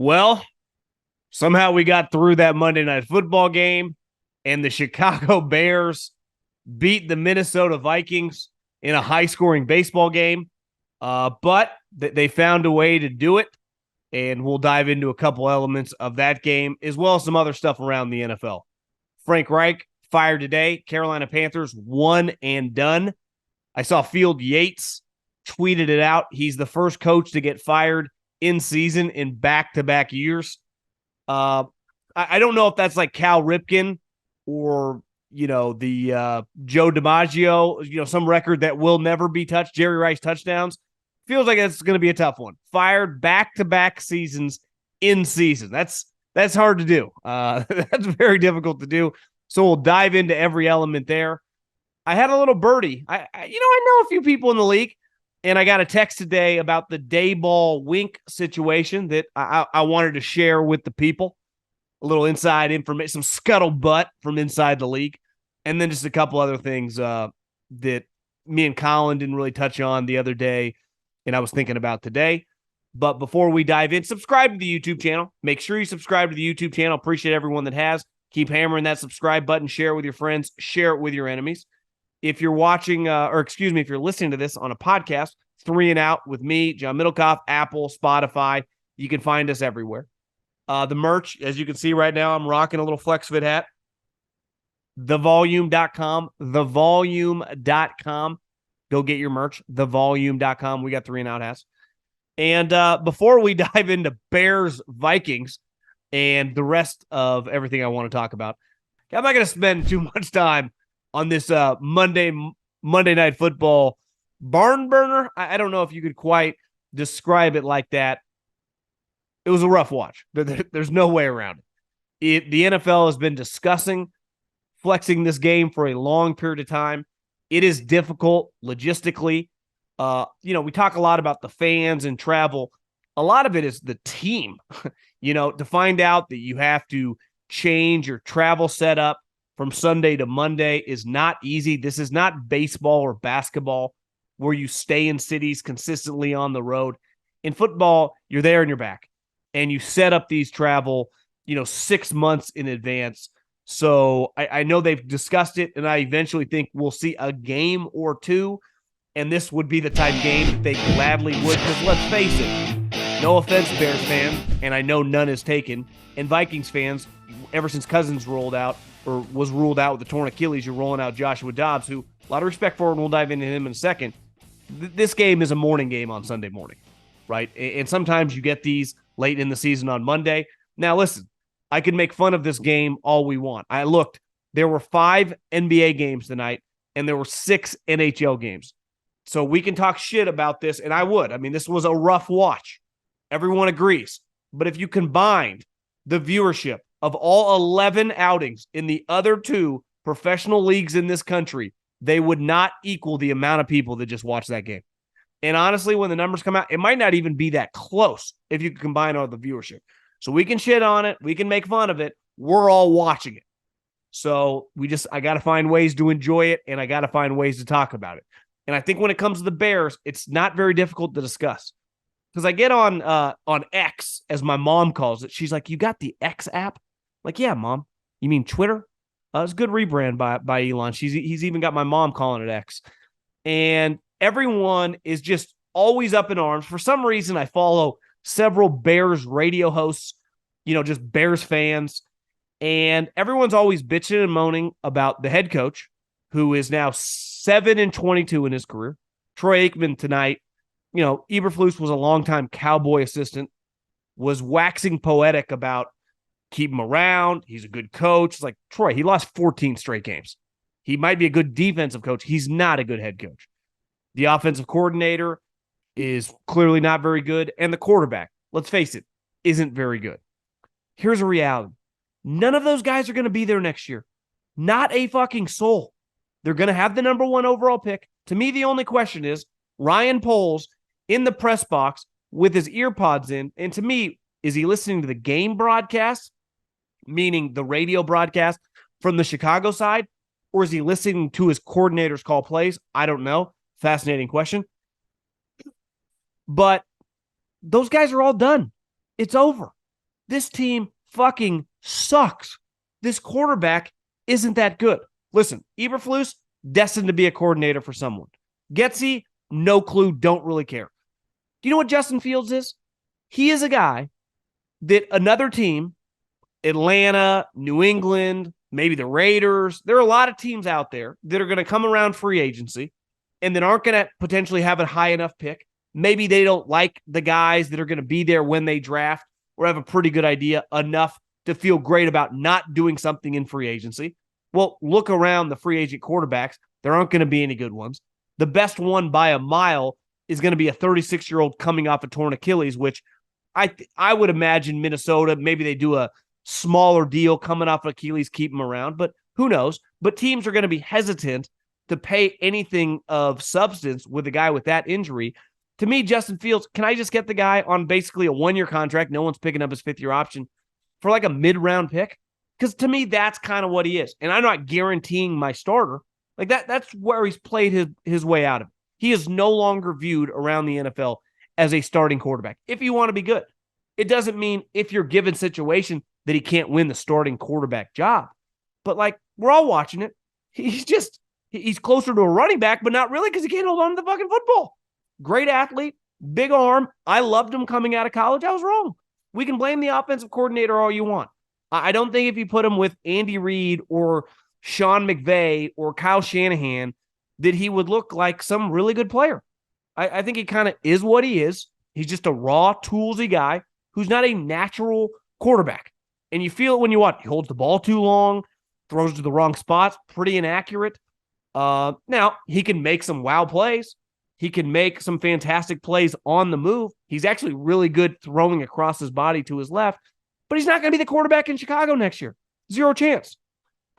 Well, somehow we got through that Monday Night Football game, and the Chicago Bears beat the Minnesota Vikings in a high-scoring baseball game. But they found a way to do it, and we'll dive into a couple elements of that game, as well as some other stuff around the NFL. Frank Reich fired today. Carolina Panthers one and done. I saw Field Yates tweeted it out. He's the first coach to get fired in season in back-to-back years. I don't know if that's like Cal Ripken or, the Joe DiMaggio, some record that will never be touched, Jerry Rice touchdowns. Feels like it's going to be a tough one. Fired back-to-back seasons in season. That's hard to do. That's very difficult to do. So we'll dive into every element there. I had a little birdie. I know a few people in the league, and I got a text today about the Daboll Wink situation that I wanted to share with the people. A little inside information, some scuttlebutt from inside the league, and then just a couple other things that me and Colin didn't really touch on the other day, and I was thinking about today. But before we dive in, subscribe to the YouTube channel. Make sure you subscribe to the YouTube channel. Appreciate everyone that has. Keep hammering that subscribe button. Share it with your friends. Share it with your enemies. If you're watching, if you're listening to this on a podcast, 3 and Out with me, John Middlekauff, Apple, Spotify. You can find us everywhere. The merch, as you can see right now, I'm rocking a little FlexFit hat. Thevolume.com. Thevolume.com. Go get your merch. Thevolume.com. We got 3 and Out hats. And before we dive into Bears-Vikings and the rest of everything I want to talk about, I'm not going to spend too much time on this Monday Night Football barn burner. I don't know if you could quite describe it like that. It was a rough watch. There's no way around it. The NFL has been discussing flexing this game for a long period of time. It is difficult logistically. We talk a lot about the fans and travel. A lot of it is the team. To find out that you have to change your travel setup from Sunday to Monday is not easy. This is not baseball or basketball where you stay in cities consistently on the road. In football, you're there and you're back. And you set up these travel, 6 months in advance. So I know they've discussed it, and I eventually think we'll see a game or two. And this would be the type of game that they gladly would, because let's face it, no offense, Bears fans, and I know none is taken, and Vikings fans, ever since Cousins was ruled out with a torn Achilles, you're rolling out Joshua Dobbs, who a lot of respect for, and we'll dive into him in a second. This game is a morning game on Sunday morning, right? And sometimes you get these late in the season on Monday. Now, listen, I can make fun of this game all we want. I looked. There were 5 NBA games tonight, and there were 6 NHL games. So we can talk shit about this, and I would. I mean, this was a rough watch. Everyone agrees. But if you combined the viewership of all 11 outings in the other 2 professional leagues in this country, they would not equal the amount of people that just watched that game. And honestly, when the numbers come out, it might not even be that close if you combine all the viewership. So we can shit on it. We can make fun of it. We're all watching it. So I got to find ways to enjoy it, and I got to find ways to talk about it. And I think when it comes to the Bears, it's not very difficult to discuss. Because I get on X, as my mom calls it. She's like, "You got the X app?" I'm like, "Yeah, Mom. You mean Twitter?" It's a good rebrand by Elon. He's even got my mom calling it X. And everyone is just always up in arms. For some reason, I follow several Bears radio hosts, just Bears fans. And everyone's always bitching and moaning about the head coach, who is now 7-22 in his career. Troy Aikman tonight, Eberflus was a longtime Cowboy assistant, was waxing poetic about keep him around. He's a good coach. It's like, Troy, he lost 14 straight games. He might be a good defensive coach. He's not a good head coach. The offensive coordinator is clearly not very good. And the quarterback, let's face it, isn't very good. Here's a reality. None of those guys are going to be there next year. Not a fucking soul. They're going to have the number 1 overall pick. To me, the only question is Ryan Poles in the press box with his ear pods in. And to me, is he listening to the game broadcast, meaning the radio broadcast from the Chicago side, or is he listening to his coordinators call plays? I don't know. Fascinating question. But those guys are all done. It's over. This team fucking sucks. This quarterback isn't that good. Listen, Eberflus, destined to be a coordinator for someone. Getsy, no clue, don't really care. Do you know what Justin Fields is? He is a guy that another team, Atlanta, New England, maybe the Raiders, there are a lot of teams out there that are going to come around free agency and that aren't going to potentially have a high enough pick. Maybe they don't like the guys that are going to be there when they draft or have a pretty good idea enough to feel great about not doing something in free agency. Well, look around the free agent quarterbacks. There aren't going to be any good ones. The best one by a mile is going to be a 36-year-old coming off a torn Achilles, which I would imagine Minnesota, maybe they do a smaller deal coming off Achilles, keep him around, but who knows? But teams are going to be hesitant to pay anything of substance with a guy with that injury. To me, Justin Fields, can I just get the guy on basically a one-year contract? No one's picking up his fifth-year option for like a mid-round pick? Because to me, that's kind of what he is. And I'm not guaranteeing my starter. Like that's where he's played his way out of it. He is no longer viewed around the NFL as a starting quarterback. If you want to be good, it doesn't mean if you're given situation that he can't win the starting quarterback job. But like, we're all watching it. He's closer to a running back, but not really because he can't hold on to the fucking football. Great athlete, big arm. I loved him coming out of college. I was wrong. We can blame the offensive coordinator all you want. I don't think if you put him with Andy Reid or Sean McVay or Kyle Shanahan that he would look like some really good player. I think he kind of is what he is. He's just a raw, toolsy guy who's not a natural quarterback. And you feel it when you watch. He holds the ball too long, throws to the wrong spots, pretty inaccurate. Now, he can make some wow plays. He can make some fantastic plays on the move. He's actually really good throwing across his body to his left, but he's not going to be the quarterback in Chicago next year. Zero chance.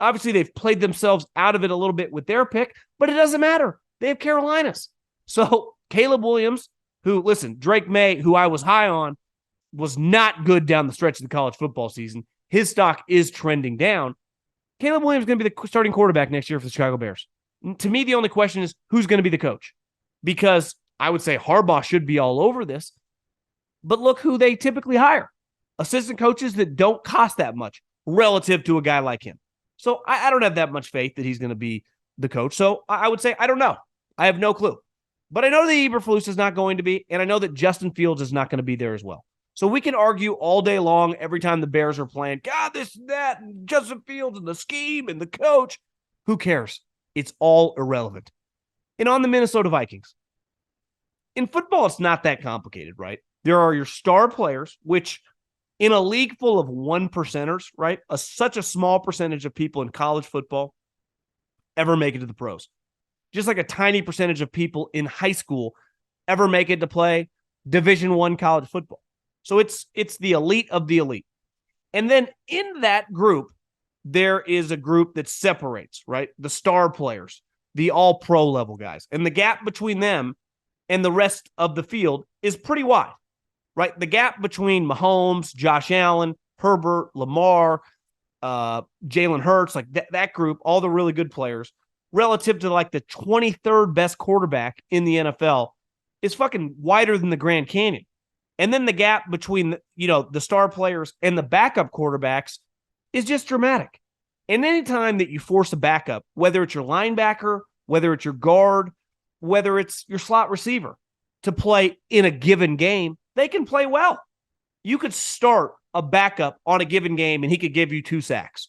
Obviously, they've played themselves out of it a little bit with their pick, but it doesn't matter. They have Carolinas. So Caleb Williams, who, listen, Drake Maye, who I was high on, was not good down the stretch of the college football season. His stock is trending down. Caleb Williams is going to be the starting quarterback next year for the Chicago Bears. To me, the only question is who's going to be the coach? Because I would say Harbaugh should be all over this. But look who they typically hire. Assistant coaches that don't cost that much relative to a guy like him. So I don't have that much faith that he's going to be the coach. So I would say I don't know. I have no clue. But I know that Eberflus is not going to be, and I know that Justin Fields is not going to be there as well. So we can argue all day long every time the Bears are playing, God, this and that, and Justin Fields and the scheme and the coach. Who cares? It's all irrelevant. And on the Minnesota Vikings, in football, it's not that complicated, right? There are your star players, which in a league full of 1%ers, right? Such a small percentage of people in college football ever make it to the pros. Just like a tiny percentage of people in high school ever make it to play Division I college football. So it's the elite of the elite. And then in that group, there is a group that separates, right? The star players, the all-pro level guys. And the gap between them and the rest of the field is pretty wide, right? The gap between Mahomes, Josh Allen, Herbert, Lamar, Jalen Hurts, like that group, all the really good players, relative to like the 23rd best quarterback in the NFL is fucking wider than the Grand Canyon. And then the gap between, the star players and the backup quarterbacks is just dramatic. And anytime that you force a backup, whether it's your linebacker, whether it's your guard, whether it's your slot receiver, to play in a given game, they can play well. You could start a backup on a given game and he could give you 2 sacks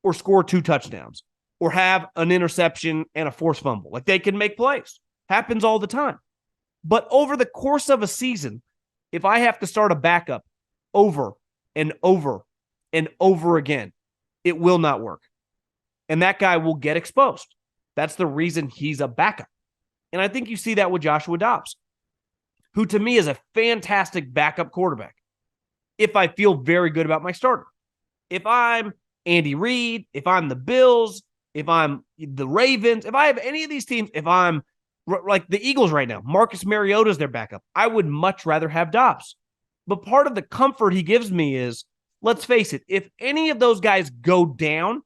or score 2 touchdowns or have an interception and a forced fumble. Like, they can make plays. Happens all the time. But over the course of a season, if I have to start a backup over and over and over again, it will not work. And that guy will get exposed. That's the reason he's a backup. And I think you see that with Joshua Dobbs, who to me is a fantastic backup quarterback if I feel very good about my starter. If I'm Andy Reid, if I'm the Bills, if I'm the Ravens, if I have any of these teams, if I'm like the Eagles right now, Marcus Mariota's their backup, I would much rather have Dobbs. But part of the comfort he gives me is, let's face it, if any of those guys go down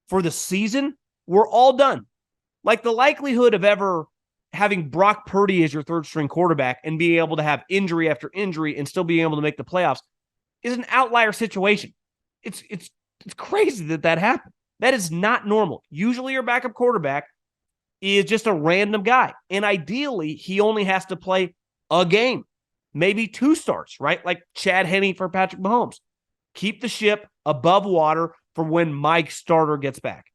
for the season, we're all done. Like, the likelihood of ever having Brock Purdy as your third string quarterback and being able to have injury after injury and still being able to make the playoffs is an outlier situation. It's crazy that happened. That is not normal. Usually your backup quarterback is just a random guy. And ideally, he only has to play a game, maybe 2 starts, right? Like Chad Henne for Patrick Mahomes. Keep the ship above water for when Mike starter gets back.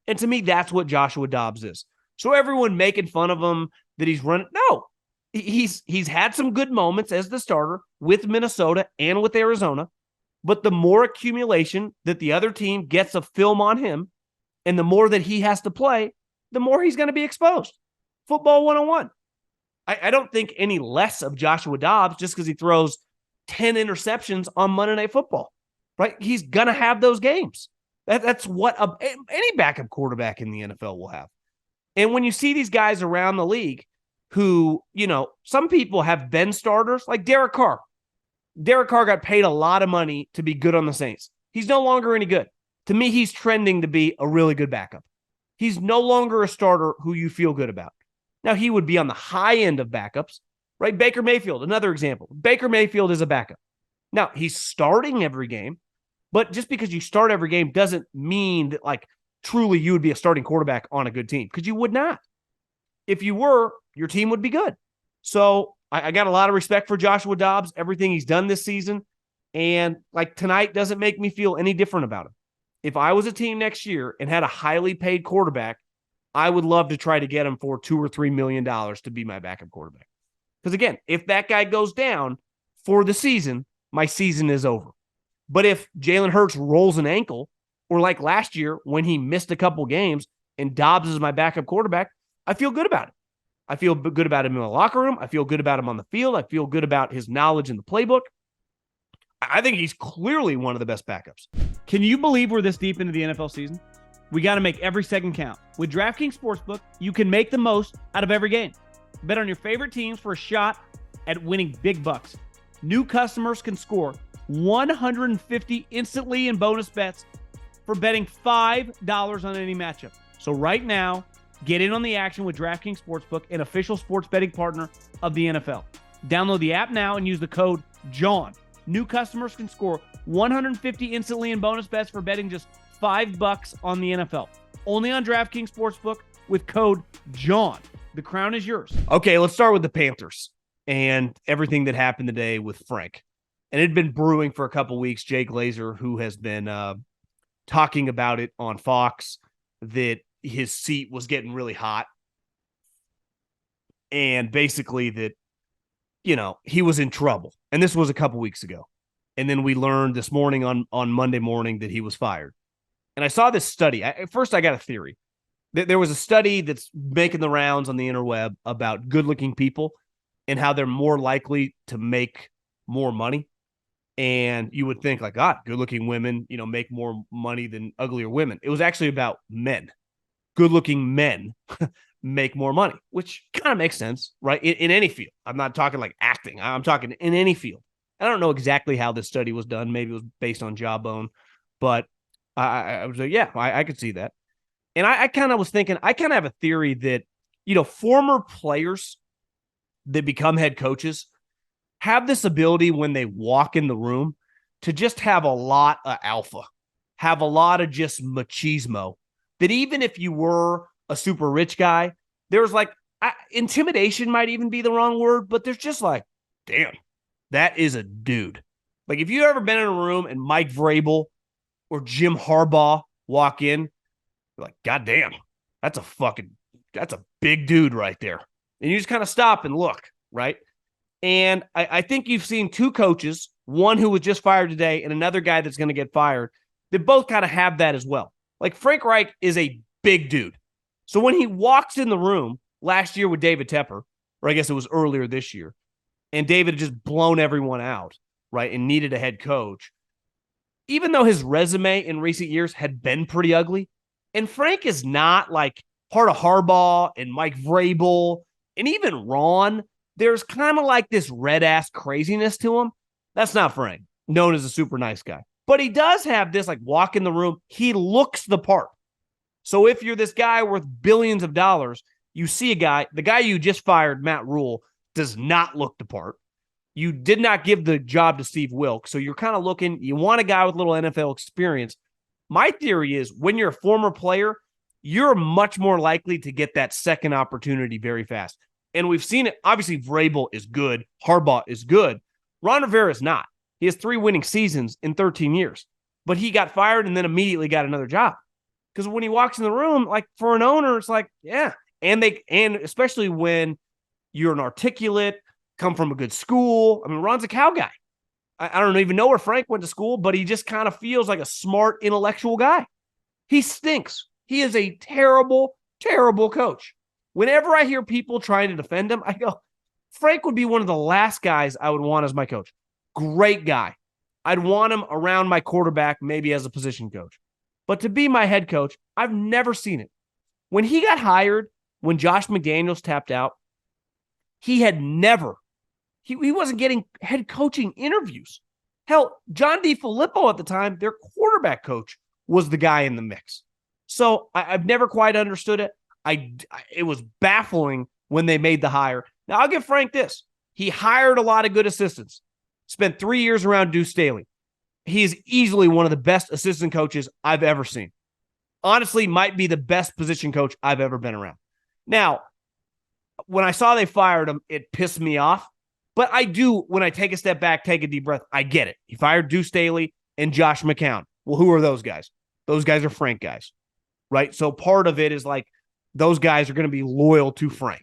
And to me, that's what Joshua Dobbs is. So everyone making fun of him that he's running. No, he's had some good moments as the starter with Minnesota and with Arizona. But the more accumulation that the other team gets of film on him and the more that he has to play, the more he's going to be exposed. Football 101. I don't think any less of Joshua Dobbs just because he throws 10 interceptions on Monday Night Football, right? He's going to have those games. That's what any backup quarterback in the NFL will have. And when you see these guys around the league who, some people have been starters, like Derek Carr. Derek Carr got paid a lot of money to be good on the Saints. He's no longer any good. To me, he's trending to be a really good backup. He's no longer a starter who you feel good about. Now, he would be on the high end of backups, right? Baker Mayfield, another example. Baker Mayfield is a backup. Now, he's starting every game, but just because you start every game doesn't mean that, like, truly you would be a starting quarterback on a good team, because you would not. If you were, your team would be good. So I got a lot of respect for Joshua Dobbs, everything he's done this season, and, like, tonight doesn't make me feel any different about him. If I was a team next year and had a highly paid quarterback, I would love to try to get him for $2 or $3 million to be my backup quarterback. Because again, if that guy goes down for the season, my season is over. But if Jalen Hurts rolls an ankle, or like last year when he missed a couple games and Dobbs is my backup quarterback, I feel good about it. I feel good about him in the locker room. I feel good about him on the field. I feel good about his knowledge in the playbook. I think he's clearly one of the best backups. Can you believe we're this deep into the NFL season? We got to make every second count. With DraftKings Sportsbook, you can make the most out of every game. Bet on your favorite teams for a shot at winning big bucks. New customers can score $150 instantly in bonus bets for betting $5 on any matchup. So right now, get in on the action with DraftKings Sportsbook, an official sports betting partner of the NFL. Download the app now and use the code JOHN. New customers can score $150 instantly in bonus bets for betting just $5 on the NFL. Only on DraftKings Sportsbook with code JOHN. The crown is yours. Okay, let's start with the Panthers and everything that happened today with Frank. And it had been brewing for a couple weeks. Jay Glazer, who has been talking about it on Fox, that his seat was getting really hot. And basically that, he was in trouble. And this was a couple weeks ago. And then we learned this morning on Monday morning that he was fired. And I saw this study. At first, I got a theory. There was a study that's making the rounds on the interweb about good-looking people and how they're more likely to make more money. And you would think, like, God, good-looking women, make more money than uglier women. It was actually about men. Good-looking men make more money, which kind of makes sense, right? In any field. I'm not talking like acting. I'm talking in any field. I don't know exactly how this study was done. Maybe it was based on Jawbone, but I was like, yeah, I could see that. And I kind of was thinking, I kind of have a theory that, former players that become head coaches have this ability when they walk in the room to just have a lot of alpha, have a lot of just machismo, that even if you were a super rich guy, there's like, intimidation might even be the wrong word, but there's just like, damn, that is a dude. Like, if you've ever been in a room and Mike Vrabel or Jim Harbaugh walk in, you're like, God damn, that's a big dude right there. And you just kind of stop and look, right? And I think you've seen 2 coaches, one who was just fired today and another guy that's going to get fired, that both kind of have that as well. Like, Frank Reich is a big dude. So when he walks in the room last year with David Tepper, or I guess it was earlier this year, and David had just blown everyone out, right, and needed a head coach, even though his resume in recent years had been pretty ugly, and Frank is not like part of Harbaugh and Mike Vrabel and even Ron, there's kind of like this red-ass craziness to him. That's not Frank, known as a super nice guy. But he does have this, like, walk in the room. He looks the part. So if you're this guy worth billions of dollars, you see a guy, the guy you just fired, Matt Rule, does not look the part. You did not give the job to Steve Wilks. So you're kind of looking, you want a guy with a little NFL experience. My theory is when you're a former player, you're much more likely to get that second opportunity very fast. And we've seen it. Obviously, Vrabel is good. Harbaugh is good. Ron Rivera is not. He has 3 winning seasons in 13 years. But he got fired and then immediately got another job. Because when he walks in the room, like for an owner, it's like, yeah. And especially when you're an articulate, come from a good school. I mean, Ron's a Cal guy. I don't even know where Frank went to school, but he just kind of feels like a smart, intellectual guy. He stinks. He is a terrible, terrible coach. Whenever I hear people trying to defend him, I go, Frank would be one of the last guys I would want as my coach. Great guy. I'd want him around my quarterback, maybe as a position coach. But to be my head coach, I've never seen it. When he got hired, when Josh McDaniels tapped out, he had never, he wasn't getting head coaching interviews. Hell, John DeFilippo at the time, their quarterback coach, was the guy in the mix. So I've never quite understood it. It was baffling when they made the hire. Now, I'll give Frank this. He hired a lot of good assistants. Spent 3 years around Deuce Staley. He is easily one of the best assistant coaches I've ever seen. Honestly, might be the best position coach I've ever been around. Now, when I saw they fired him, it pissed me off. But I do, when I take a step back, take a deep breath, I get it. He fired Deuce Staley and Josh McCown. Well, who are those guys? Those guys are Frank guys, right? So part of it is like, those guys are going to be loyal to Frank.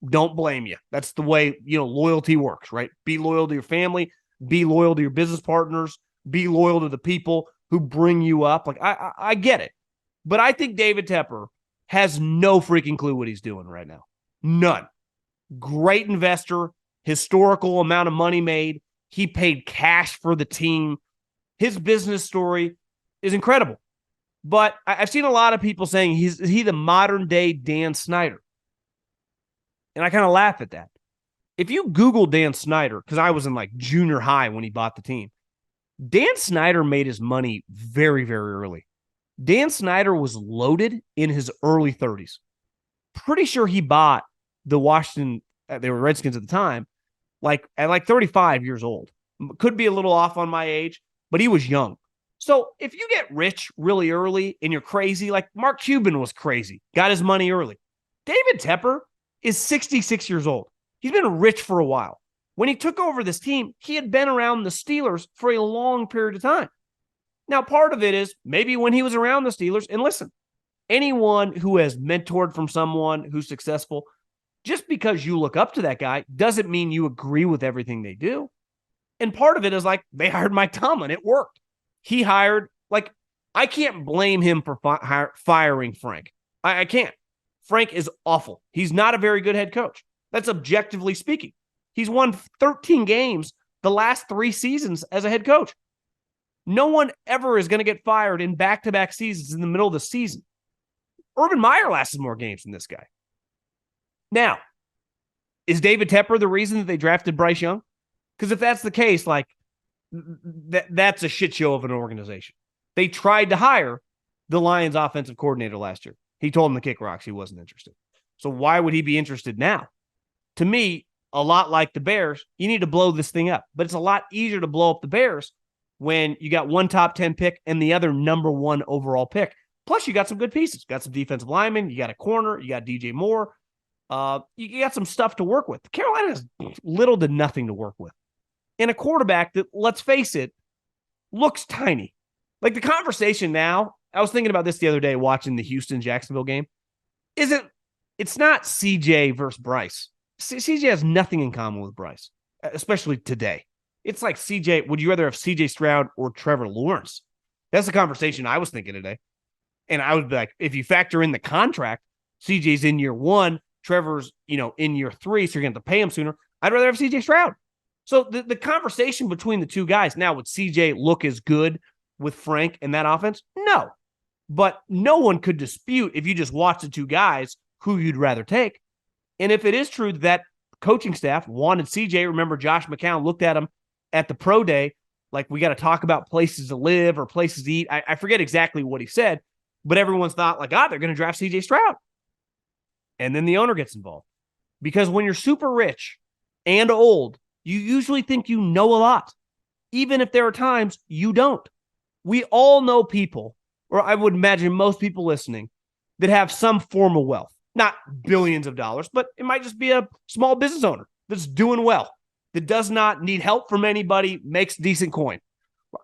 Don't blame you. That's the way, loyalty works, right? Be loyal to your family. Be loyal to your business partners. Be loyal to the people who bring you up. Like, I get it. But I think David Tepper has no freaking clue what he's doing right now. None. Great investor, historical amount of money made. He paid cash for the team. His business story is incredible. But I've seen a lot of people saying is he the modern day Dan Snyder? And I kind of laugh at that. If you Google Dan Snyder, because I was in like junior high when he bought the team, Dan Snyder made his money very, very early. Dan Snyder was loaded in his early 30s. Pretty sure he bought the Washington, they were Redskins at the time, at 35 years old. Could be a little off on my age, but he was young. So if you get rich really early and you're crazy, like Mark Cuban was crazy, got his money early. David Tepper is 66 years old. He's been rich for a while. When he took over this team, he had been around the Steelers for a long period of time. Now, part of it is maybe when he was around the Steelers, and listen, anyone who has mentored from someone who's successful, just because you look up to that guy doesn't mean you agree with everything they do. And part of it is like they hired Mike Tomlin. It worked. He hired, I can't blame him for firing Frank. I can't. Frank is awful. He's not a very good head coach. That's objectively speaking. He's won 13 games the last 3 seasons as a head coach. No one ever is going to get fired in back-to-back seasons in the middle of the season. Urban Meyer lasted more games than this guy. Now, is David Tepper the reason that they drafted Bryce Young? Because if that's the case, that's a shit show of an organization. They tried to hire the Lions offensive coordinator last year. He told him to kick rocks. He wasn't interested. So why would he be interested now? To me, a lot like the Bears, you need to blow this thing up. But it's a lot easier to blow up the Bears when you got one top 10 pick and the other number 1 overall pick. Plus, you got some good pieces. Got some defensive linemen. You got a corner. You got DJ Moore. You got some stuff to work with. Carolina has little to nothing to work with. And a quarterback that, let's face it, looks tiny. Like the conversation now, I was thinking about this the other day watching the Houston-Jacksonville game. It's not CJ versus Bryce. CJ has nothing in common with Bryce, especially today. It's like CJ, would you rather have CJ Stroud or Trevor Lawrence? That's the conversation I was thinking today. And I would be like, if you factor in the contract, CJ's in year 1, Trevor's, in year 3, so you're going to have to pay him sooner. I'd rather have CJ Stroud. So the conversation between the two guys, now would CJ look as good with Frank and that offense? No. But no one could dispute, if you just watch the two guys, who you'd rather take. And if it is true that coaching staff wanted CJ, remember Josh McCown looked at him at the pro day, like, we got to talk about places to live or places to eat. I forget exactly what he said, but everyone's thought they're going to draft CJ Stroud. And then the owner gets involved. Because when you're super rich and old, you usually think you know a lot, even if there are times you don't. We all know people, or I would imagine most people listening, that have some form of wealth, not billions of dollars, but it might just be a small business owner that's doing well, that does not need help from anybody, makes decent coin.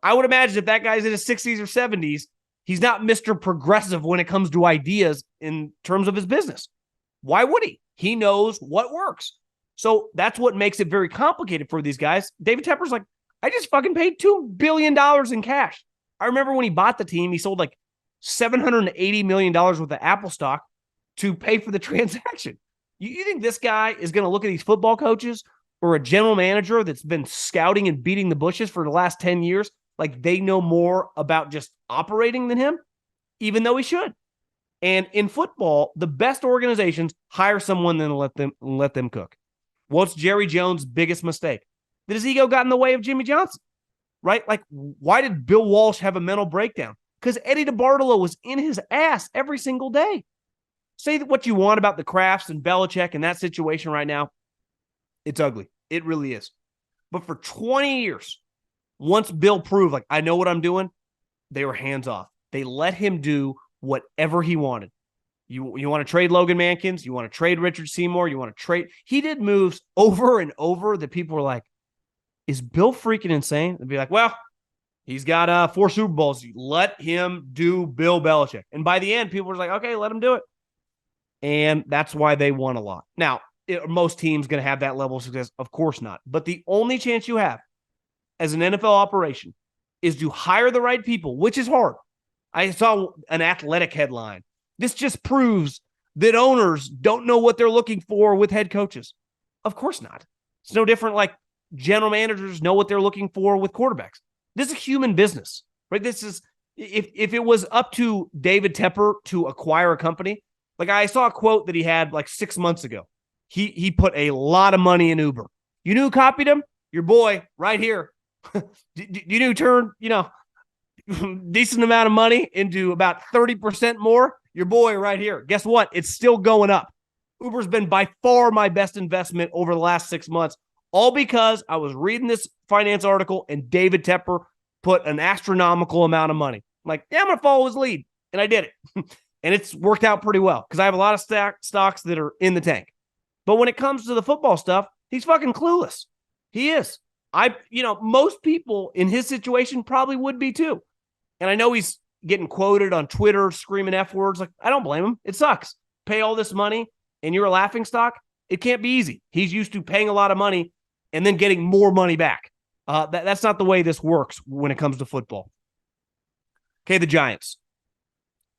I would imagine if that guy's in his 60s or 70s, he's not Mr. Progressive when it comes to ideas in terms of his business. Why would he? He knows what works. So that's what makes it very complicated for these guys. David Tepper's like, I just fucking paid $2 billion in cash. I remember when he bought the team, he sold like $780 million worth of Apple stock to pay for the transaction. You think this guy is going to look at these football coaches or a general manager that's been scouting and beating the bushes for the last 10 years like they know more about just operating than him, even though he should? And in football, the best organizations hire someone than let them cook. What's Jerry Jones' biggest mistake? That his ego got in the way of Jimmy Johnson, right? Like, why did Bill Walsh have a mental breakdown? Because Eddie DeBartolo was in his ass every single day. Say what you want about the Crafts and Belichick and that situation right now. It's ugly. It really is. But for 20 years, once Bill proved, like, I know what I'm doing, they were hands off. They let him do whatever he wanted. You want to trade Logan Mankins? You want to trade Richard Seymour? You want to trade? He did moves over and over that people were like, is Bill freaking insane? They'd be like, well, he's got 4 Super Bowls. Let him do Bill Belichick. And by the end, people were like, okay, let him do it. And that's why they won a lot. Now, most teams going to have that level of success? Of course not. But the only chance you have as an NFL operation is to hire the right people, which is hard. I saw an Athletic headline. This just proves that owners don't know what they're looking for with head coaches. Of course not. It's no different like general managers know what they're looking for with quarterbacks. This is a human business, right? This is, if it was up to David Tepper to acquire a company, like I saw a quote that he had like 6 months ago. He put a lot of money in Uber. You knew who copied him? Your boy right here. You knew turn, decent amount of money into about 30% more. Your boy right here. Guess what? It's still going up. Uber's been by far my best investment over the last 6 months, all because I was reading this finance article and David Tepper put an astronomical amount of money. I'm like, yeah, I'm going to follow his lead. And I did it. And it's worked out pretty well because I have a lot of stocks that are in the tank. But when it comes to the football stuff, he's fucking clueless. He is. Most people in his situation probably would be too. And I know he's getting quoted on Twitter, screaming F words. Like, I don't blame him. It sucks. Pay all this money and you're a laughingstock. It can't be easy. He's used to paying a lot of money and then getting more money back. That's not the way this works when it comes to football. Okay, the Giants.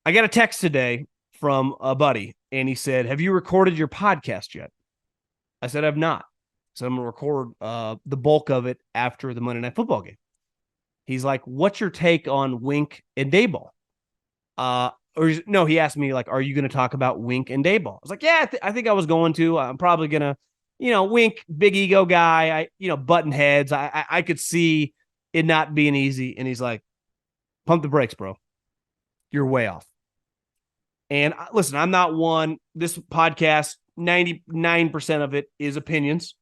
I got a text today from a buddy, and he said, have you recorded your podcast yet? I said, I've not. So I'm going to record the bulk of it after the Monday Night Football game. He's like, what's your take on Wink and Daboll? He asked me, like, are you going to talk about Wink and Daboll? I was like, yeah, I think I was going to. I'm probably going to, Wink, big ego guy, button heads. I could see it not being easy. And he's like, pump the brakes, bro. You're way off. And listen, I'm not one. This podcast, 99% of it is opinions.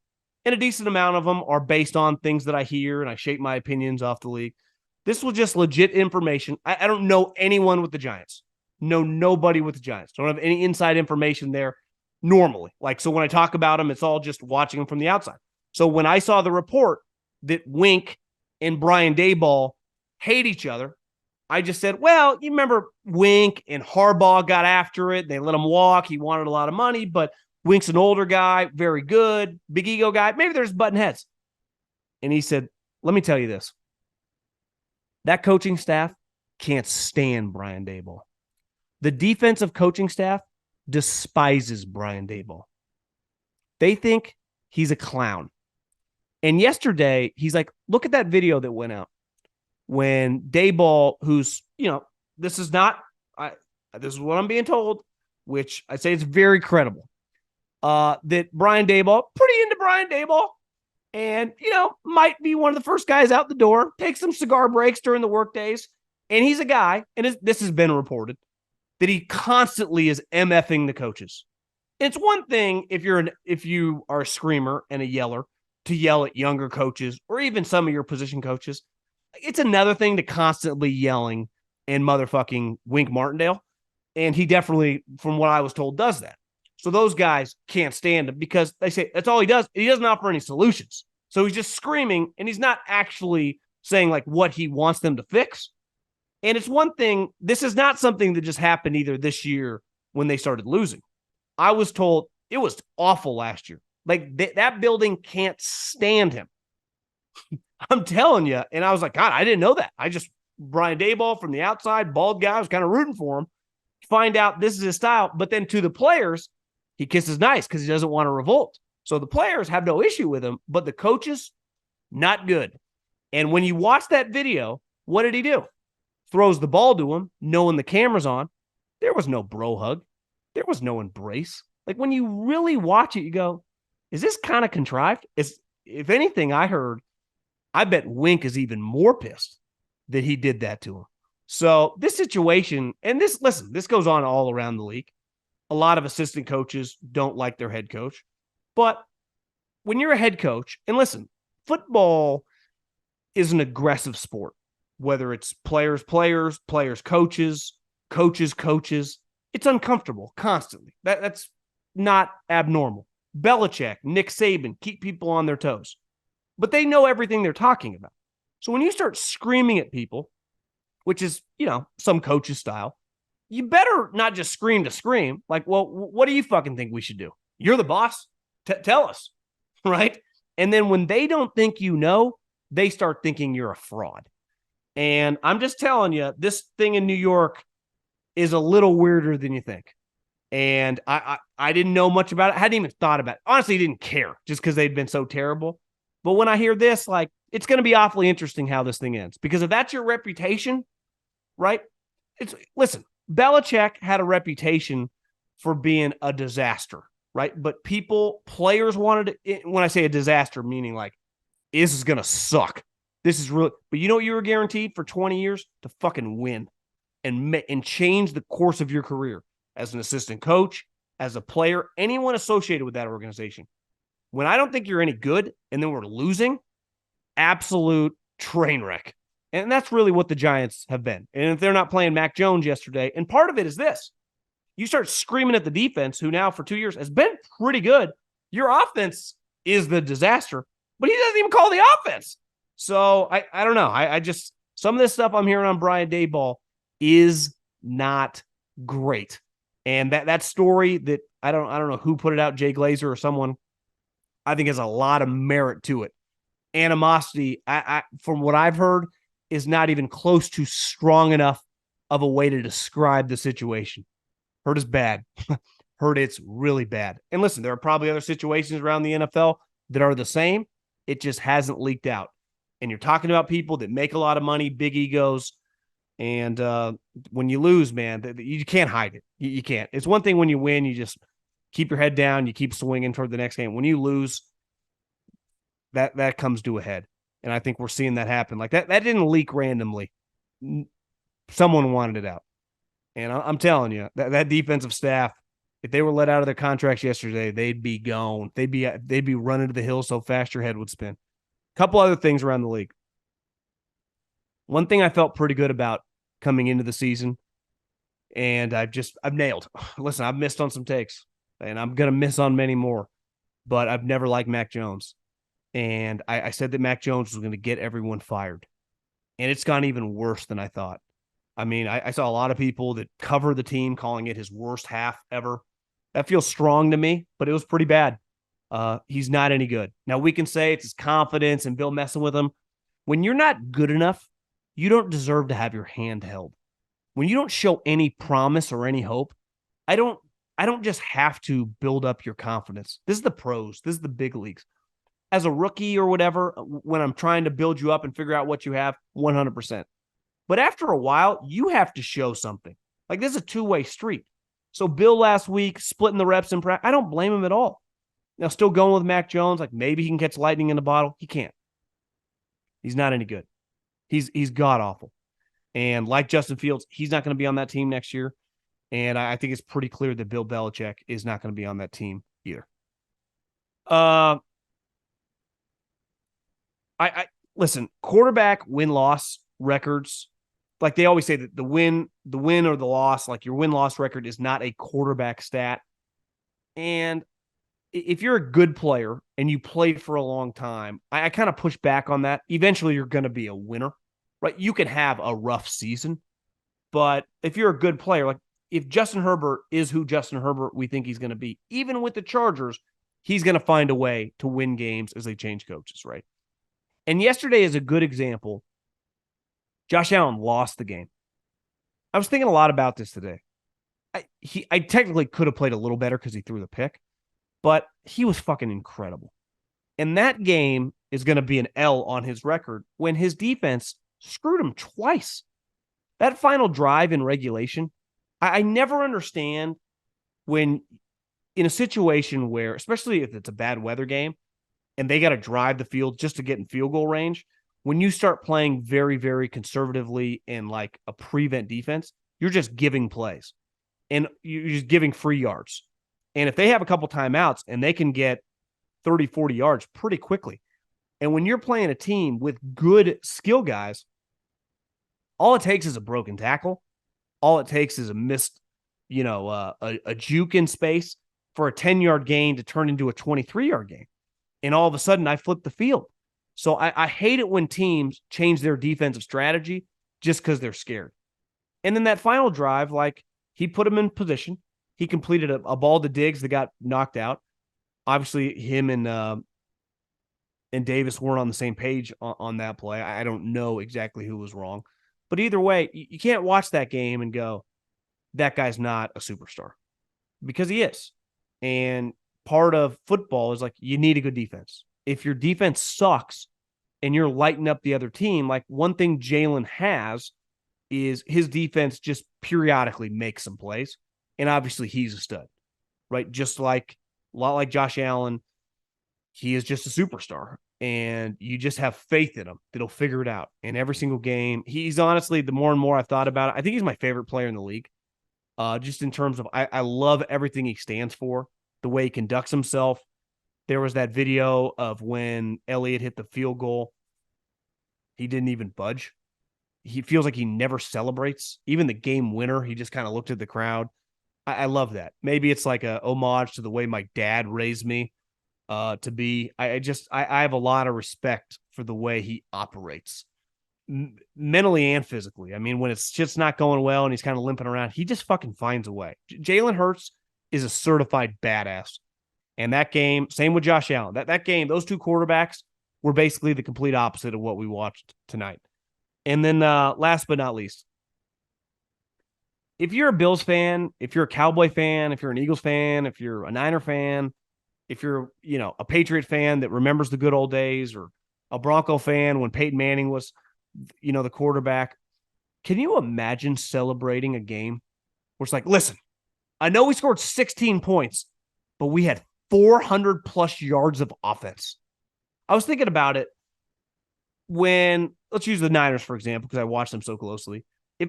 And a decent amount of them are based on things that I hear, and I shape my opinions off the league. This was just legit information. I don't know anyone with the Giants. Know nobody with the Giants. Don't have any inside information there normally. So when I talk about them, it's all just watching them from the outside. So when I saw the report that Wink and Brian Daboll hate each other, I just said, well, you remember Wink and Harbaugh got after it. They let him walk. He wanted a lot of money, but Wink's an older guy, very good, big ego guy. Maybe there's button heads. And he said, let me tell you this. That coaching staff can't stand Brian Daboll. The defensive coaching staff despises Brian Daboll. They think he's a clown. And yesterday, he's like, look at that video that went out when Daboll, who's, this is what I'm being told, which I say is very credible. That Brian Daboll, pretty into Brian Daboll, and, might be one of the first guys out the door, take some cigar breaks during the work days. And he's a guy, and this has been reported, that he constantly is MFing the coaches. It's one thing if you are a screamer and a yeller, to yell at younger coaches or even some of your position coaches. It's another thing to constantly yelling and motherfucking Wink Martindale. And he definitely, from what I was told, does that. So those guys can't stand him because they say that's all he does. He doesn't offer any solutions. So he's just screaming and he's not actually saying like what he wants them to fix. And it's one thing, this is not something that just happened either this year when they started losing. I was told it was awful last year. Like that building can't stand him. I'm telling you. And I was like, God, I didn't know that. Brian Daboll from the outside, bald guy, I was kind of rooting for him. Find out this is his style. But then to the players, he kisses nice because he doesn't want to revolt. So the players have no issue with him, but the coaches, not good. And when you watch that video, what did he do? Throws the ball to him, knowing the camera's on. There was no bro hug. There was no embrace. Like when you really watch it, you go, is this kind of contrived? If anything, I bet Wink is even more pissed that he did that to him. So this situation, and this goes on all around the league. A lot of assistant coaches don't like their head coach. But when you're a head coach, and listen, football is an aggressive sport, whether it's players, coaches, it's uncomfortable constantly. That's not abnormal. Belichick, Nick Saban, keep people on their toes. But they know everything they're talking about. So when you start screaming at people, which is, some coach's style, you better not just scream to scream. Like, well, what do you fucking think we should do? You're the boss. Tell us, right? And then when they don't think they start thinking you're a fraud. And I'm just telling you, this thing in New York is a little weirder than you think. And I didn't know much about it. I hadn't even thought about it. Honestly, didn't care just because they'd been so terrible. But when I hear this, like, it's going to be awfully interesting how this thing ends. Because if that's your reputation, right? Listen, Belichick had a reputation for being a disaster, right? But players wanted it. When I say a disaster, meaning like, this is going to suck. This is really, but you know what you were guaranteed for 20 years? To fucking win and change the course of your career as an assistant coach, as a player, anyone associated with that organization. When I don't think you're any good and then we're losing, absolute train wreck. And that's really what the Giants have been. And if they're not playing Mac Jones yesterday, and part of it is this, you start screaming at the defense, who now for 2 years has been pretty good. Your offense is the disaster, but he doesn't even call the offense. So I don't know. I just, some of this stuff I'm hearing on Brian Daboll is not great. And that story that I don't know who put it out, Jay Glazer or someone, I think has a lot of merit to it. Animosity, from what I've heard, is not even close to strong enough of a way to describe the situation. Heard is bad. Heard it's really bad. And listen, there are probably other situations around the NFL that are the same. It just hasn't leaked out. And you're talking about people that make a lot of money, big egos. And when you lose, man, you can't hide it. You can't. It's one thing when you win, you just keep your head down, you keep swinging toward the next game. When you lose, that comes to a head. And I think we're seeing that happen. Like that didn't leak randomly. Someone wanted it out. And I'm telling you, that defensive staff, if they were let out of their contracts yesterday, they'd be gone. They'd be running to the hill so fast your head would spin. A couple other things around the league. One thing I felt pretty good about coming into the season, and I've nailed. Listen, I've missed on some takes, and I'm going to miss on many more, but I've never liked Mac Jones. And I said that Mac Jones was going to get everyone fired. And it's gone even worse than I thought. I mean, I saw a lot of people that cover the team calling it his worst half ever. That feels strong to me, but it was pretty bad. He's not any good. Now, we can say it's his confidence and Bill messing with him. When you're not good enough, you don't deserve to have your hand held. When you don't show any promise or any hope, I don't just have to build up your confidence. This is the pros. This is the big leagues. As a rookie or whatever, when I'm trying to build you up and figure out what you have, 100%. But after a while, you have to show something. Like, this is a two-way street. So Bill last week, splitting the reps in practice, I don't blame him at all. Now, still going with Mac Jones, like maybe he can catch lightning in a bottle. He can't. He's not any good. He's god-awful. And like Justin Fields, he's not going to be on that team next year. And I think it's pretty clear that Bill Belichick is not going to be on that team either. I listen, quarterback win-loss records, like they always say that the win or the loss, like your win-loss record is not a quarterback stat. And if you're a good player and you played for a long time, I kind of push back on that. Eventually, you're going to be a winner, right? You can have a rough season, but if you're a good player, like if Justin Herbert is who Justin Herbert we think he's going to be, even with the Chargers, he's going to find a way to win games as they change coaches, right? And yesterday is a good example. Josh Allen lost the game. I was thinking a lot about this today. I technically could have played a little better because he threw the pick, but he was fucking incredible. And that game is going to be an L on his record when his defense screwed him twice. That final drive in regulation, I never understand when in a situation where, especially if it's a bad weather game and they got to drive the field just to get in field goal range, when you start playing very, very conservatively in like a prevent defense, you're just giving plays and you're just giving free yards. And if they have a couple timeouts and they can get 30, 40 yards pretty quickly. And when you're playing a team with good skill guys, all it takes is a broken tackle. All it takes is a missed, a juke in space for a 10-yard gain to turn into a 23-yard gain. And all of a sudden, I flip the field. So I hate it when teams change their defensive strategy just because they're scared. And then that final drive, like he put him in position. He completed a ball to Diggs that got knocked out. Obviously, him and Davis weren't on the same page on that play. I don't know exactly who was wrong. But either way, you can't watch that game and go, that guy's not a superstar. Because he is. And part of football is like you need a good defense. If your defense sucks and you're lighting up the other team, like one thing Jalen has is his defense just periodically makes some plays. And obviously he's a stud, right? Just like a lot like Josh Allen, he is just a superstar. And you just have faith in him that he'll figure it out. In every single game, he's honestly, the more and more I've thought about it, I think he's my favorite player in the league. Just in terms of, I love everything he stands for, the way he conducts himself. There was that video of when Elliott hit the field goal. He didn't even budge. He feels like he never celebrates. Even the game winner, he just kind of looked at the crowd. I love that. Maybe it's like a homage to the way my dad raised me to be. I have a lot of respect for the way he operates mentally and physically. I mean, when it's just not going well and he's kind of limping around, he just fucking finds a way. Jalen Hurts is a certified badass. And that game, same with Josh Allen. That game, those two quarterbacks were basically the complete opposite of what we watched tonight. And then last but not least, if you're a Bills fan, if you're a Cowboy fan, if you're an Eagles fan, if you're a Niner fan, if you're, a Patriot fan that remembers the good old days, or a Bronco fan when Peyton Manning was, the quarterback, can you imagine celebrating a game where it's like, listen, I know we scored 16 points, but we had 400 plus yards of offense. I was thinking about it when, let's use the Niners, for example, because I watched them so closely.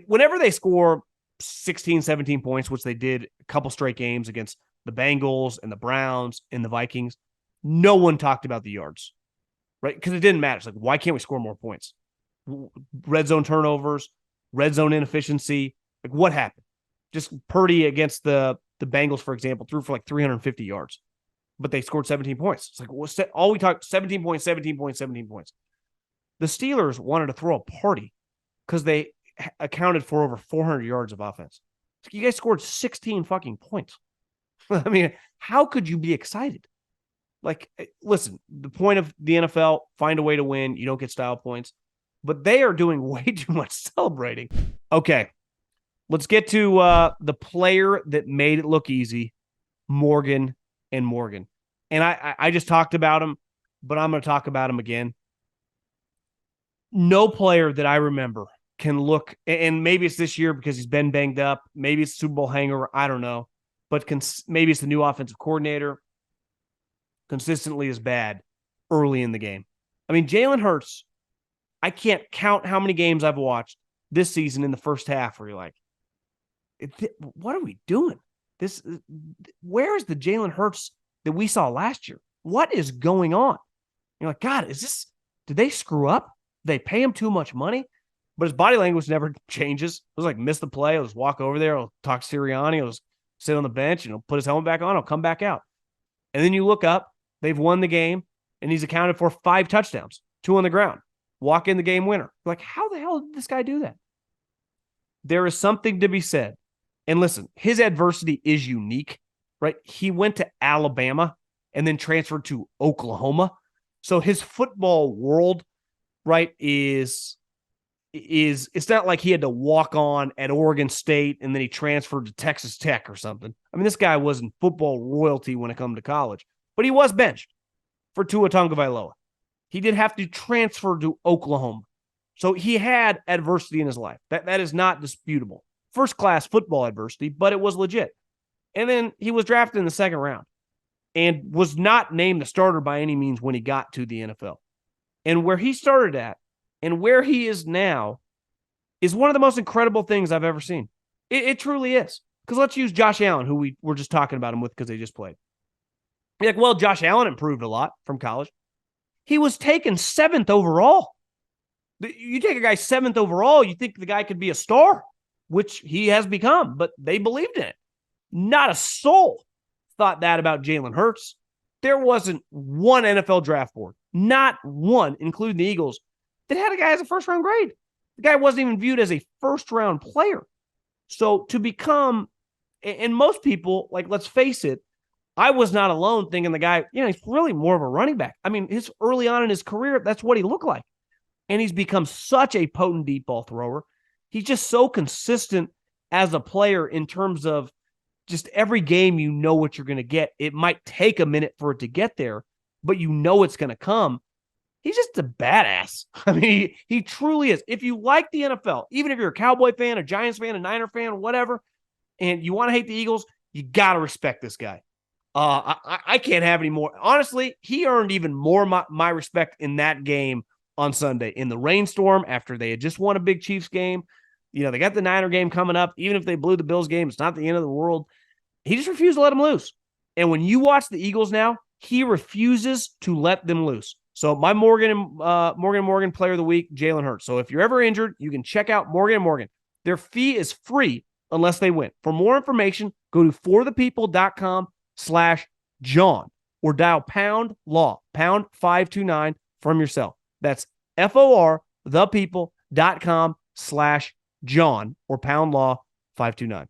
Whenever they score 16, 17 points, which they did a couple straight games against the Bengals and the Browns and the Vikings, no one talked about the yards, right? Because it didn't matter. It's like, why can't we score more points? Red zone turnovers, red zone inefficiency. Like, what happened? Just Purdy against the Bengals, for example, threw for like 350 yards, but they scored 17 points. It's like, all we talked, 17 points, 17 points, 17 points. The Steelers wanted to throw a party because they accounted for over 400 yards of offense. You guys scored 16 fucking points. I mean, how could you be excited? Like, listen, the point of the NFL, find a way to win. You don't get style points. But they are doing way too much celebrating. Okay, let's get to the player that made it look easy, Morgan and Morgan. And I just talked about him, but I'm going to talk about him again. No player that I remember can look, and maybe it's this year because he's been banged up. Maybe it's Super Bowl hangover. I don't know. But maybe it's the new offensive coordinator. Consistently is bad early in the game. I mean, Jalen Hurts, I can't count how many games I've watched this season in the first half where you're like, what are we doing? Where is the Jalen Hurts that we saw last year? What is going on? You're like, God, does did they screw up? Did they pay him too much money? But his body language never changes. It was like, miss the play. He'll just walk over there. He'll talk Sirianni. He'll just sit on the bench and he'll put his helmet back on. He'll come back out. And then you look up, they've won the game, and he's accounted for 5 touchdowns, 2 on the ground. Walk in the game winner. Like, how the hell did this guy do that? There is something to be said. And listen, his adversity is unique, right? He went to Alabama and then transferred to Oklahoma. So his football world, right, is it's not like he had to walk on at Oregon State and then he transferred to Texas Tech or something. I mean, this guy wasn't football royalty when it comes to college, but he was benched for Tua Tagovailoa. He did have to transfer to Oklahoma. So he had adversity in his life. That is not disputable. First-class football adversity, but it was legit. And then he was drafted in the 2nd round and was not named the starter by any means when he got to the NFL. And where he started at and where he is now is one of the most incredible things I've ever seen. It truly is. Because let's use Josh Allen, who we were just talking about him with because they just played. You're like, well, Josh Allen improved a lot from college. He was taken 7th overall. You take a guy 7th overall, you think the guy could be a star, which he has become, but they believed in it. Not a soul thought that about Jalen Hurts. There wasn't one NFL draft board, not one, including the Eagles, that had a guy as a first-round grade. The guy wasn't even viewed as a first-round player. So to become, and most people, like, let's face it, I was not alone thinking the guy, he's really more of a running back. I mean, his early on in his career, that's what he looked like. And he's become such a potent deep ball thrower. He's just so consistent as a player in terms of just every game, you know what you're going to get. It might take a minute for it to get there, but you know it's going to come. He's just a badass. I mean, he truly is. If you like the NFL, even if you're a Cowboy fan, a Giants fan, a Niner fan, whatever, and you want to hate the Eagles, you got to respect this guy. I can't have any more. Honestly, he earned even more my respect in that game on Sunday. In the rainstorm, after they had just won a big Chiefs game, they got the Niner game coming up. Even if they blew the Bills game, it's not the end of the world. He just refused to let them loose. And when you watch the Eagles now, he refuses to let them loose. So my Morgan player of the week, Jalen Hurts. So if you're ever injured, you can check out Morgan & Morgan. Their fee is free unless they win. For more information, go to forthepeople.com/John or dial pound 529 from your cell. That's FOR thepeople.com/John or pound 529.